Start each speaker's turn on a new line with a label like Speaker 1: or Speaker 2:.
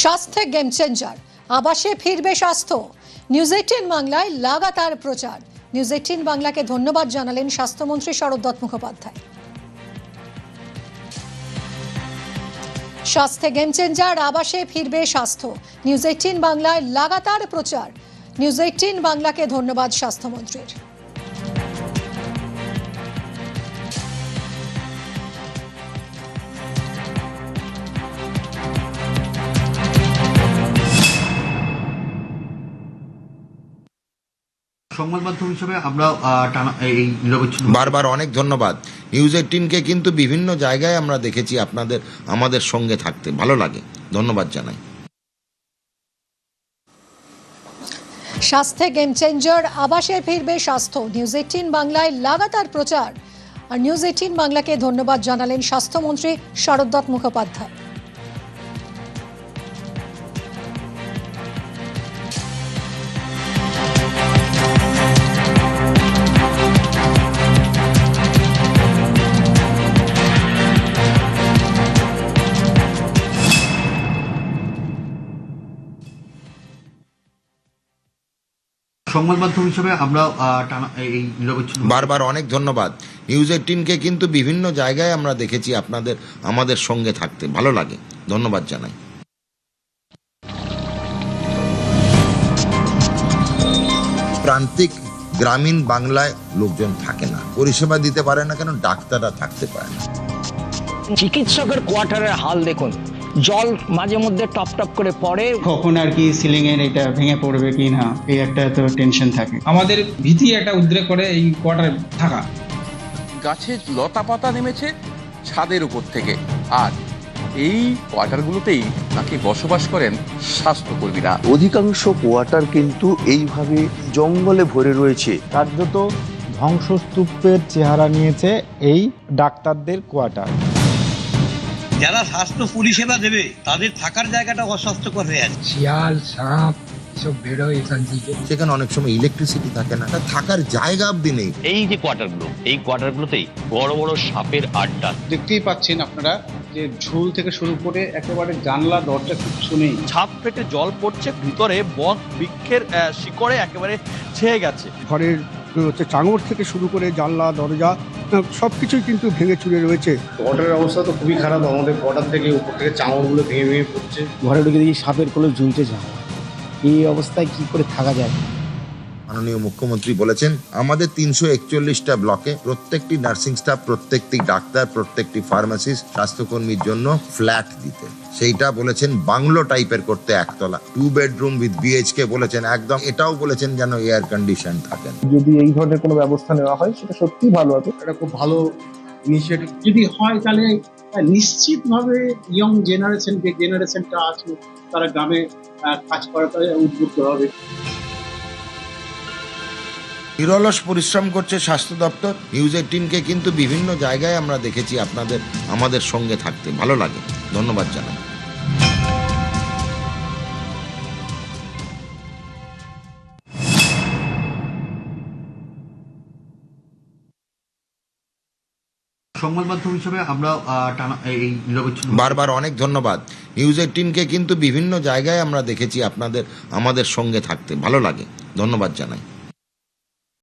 Speaker 1: স্বাস্থ্যে game changer, আবাসে ফিরবে স্বাস্থ্য। নিউজ 18 বাংলায় লাগাতার প্রচার। নিউজ 18 বাংলাকে ধন্যবাদ জানালেন স্বাস্থ্যমন্ত্রী শরৎ মুখোপাধ্যায়। স্বাস্থ্যে গেম চেঞ্জার, আবাসে ফিরবে স্বাস্থ্য। নিউজ 18 বাংলায় লাগাতার প্রচার। নিউজ 18 বাংলাকে ধন্যবাদ স্বাস্থ্যমন্ত্রীর।
Speaker 2: সংবাদ মাধ্যম হিসেবে আমরা এই নিরবচ্ছিন্ন
Speaker 3: বারবার অনেক ধন্যবাদ। নিউজ 18কে কিন্তু বিভিন্ন জায়গায় আমরা দেখেছি আমাদের সঙ্গে থাকতে ভালো লাগে, ধন্যবাদ জানাই।
Speaker 1: স্বাস্থ্যে গেম চেঞ্জার, আবাসে ফিরবে স্বাস্থ্য। নিউজ 18 বাংলায় লাগাতার প্রচার। আর নিউজ 18 বাংলাকে ধন্যবাদ জানালেন স্বাস্থ্যমন্ত্রী শরৎ মুখোপাধ্যায়।
Speaker 2: সংবাদ মাধ্যম হিসেবে আমরা এই নিরবচ্ছিন্ন
Speaker 3: বারবার অনেক ধন্যবাদ। নিউজ 18কে কিন্তু বিভিন্ন জায়গায় আমরা দেখেছি আমাদের সঙ্গে থাকতে ভালো লাগে, ধন্যবাদ জানাই। প্রান্তিক গ্রামীণ বাংলায় লোকজন থাকে না, পরিষেবা দিতে পারে না, কেন ডাক্তাররা থাকতে পারে না।
Speaker 4: চিকিৎসকের কোয়ার্টারের হাল দেখুন, জল মাঝে মধ্যে টপ টপ করে পড়ে,
Speaker 5: কখন আর কি সিলিং এর এটা ভেঙে পড়বে কি না, এই একটা তো টেনশন থাকে।
Speaker 6: আমাদের ভীতি একটা উদ্রেক করে এই কোয়ার্টারে থাকা।
Speaker 7: গাছে লতা পাতা নেমেছে ছাদের উপর থেকে, আর এই কোয়ার্টারগুলোতেই নাকি বসবাস করেন স্বাস্থ্যকর্মীরা।
Speaker 8: অধিকাংশ কোয়ার্টার কিন্তু এইভাবে জঙ্গলে ভরে রয়েছে।
Speaker 9: কার্যত ধ্বংসস্তূপের চেহারা নিয়েছে এই ডাক্তারদের কোয়ার্টার।
Speaker 10: যারা স্বাস্থ্য পরিষেবা দেবে তাদের থাকার জায়গাটা অস্বাস্থ্যকর হয়ে আছে।
Speaker 6: শিয়াল, সাপ সব বেরোয় এখান থেকে।
Speaker 3: সেখানে অনেক সময় ইলেকট্রিসিটি থাকে না, থাকার জায়গা অবধি নেই।
Speaker 11: এই যে কোয়ার্টারগুলোতেই বড় বড় সাপের আড্ডা
Speaker 5: দেখতেই পাচ্ছেন আপনারা যে ঝুল থেকে শুরু করে একেবারে জানলা দরজা কিছু নেই।
Speaker 11: ছাদ ফেটে জল পড়ছে, ভিতরে বন বৃক্ষের শিকড়ে একেবারে ছেয়ে গেছে।
Speaker 9: ঘরের চাঙড় থেকে শুরু করে জানলা দরজা সবকিছুই কিন্তু ভেঙে চুরে রয়েছে।
Speaker 5: কোয়ার্টারের অবস্থা তো খুবই খারাপ। আমাদের কোয়ার্টার থেকে উপর থেকে চাঙড়গুলো ভেঙে ভেঙে পড়ছে।
Speaker 9: ঘরে ঢুকে দেখি সাপের কোলে ঝুলছে যাওয়া। এই অবস্থায় কি করে থাকা যায়?
Speaker 3: মাননীয় মুখ্যমন্ত্রী বলেছেন আমাদের 341টা ব্লকে প্রত্যেকটি নার্সিং স্টাফ, প্রত্যেকটি ডাক্তার, প্রত্যেকটি ফার্মাসিস্ট, স্বাস্থ্যকর্মীর জন্য ফ্ল্যাট দিতে। সেইটা বলেছেন বাংলো টাইপের করতে, একতলা 2 বেডরুম উইথ BHK বলেছেন একদম। এটাও বলেছেন যেন এয়ার কন্ডিশন থাকেন।
Speaker 9: যদি এই ধরনের কোনো ব্যবস্থা নেওয়া হয় সেটা সত্যিই ভালো হবে।
Speaker 5: এটা খুব ভালো ইনিশিয়েটিভ যদি হয়, তাহলে নিশ্চিতভাবে ইয়ং জেনারেশনটা আছে তারা গ্রামে কাজ করাতে উদ্বুদ্ধ হবে।
Speaker 3: নিরলস পরিশ্রম করছে স্বাস্থ্য দপ্তর। নিউজ 18কে কিন্তু বিভিন্ন জায়গায় আমরা দেখেছি আমাদের সঙ্গে থাকতে ভালো লাগে, ধন্যবাদ জানাই।
Speaker 2: সংবাদ মাধ্যম হিসেবে আমরা এই নিরবচ্ছিন্ন
Speaker 3: বারবার অনেক ধন্যবাদ। নিউজ 18কে কিন্তু বিভিন্ন জায়গায় আমরা দেখেছি আমাদের সঙ্গে থাকতে ভালো লাগে, ধন্যবাদ জানাই।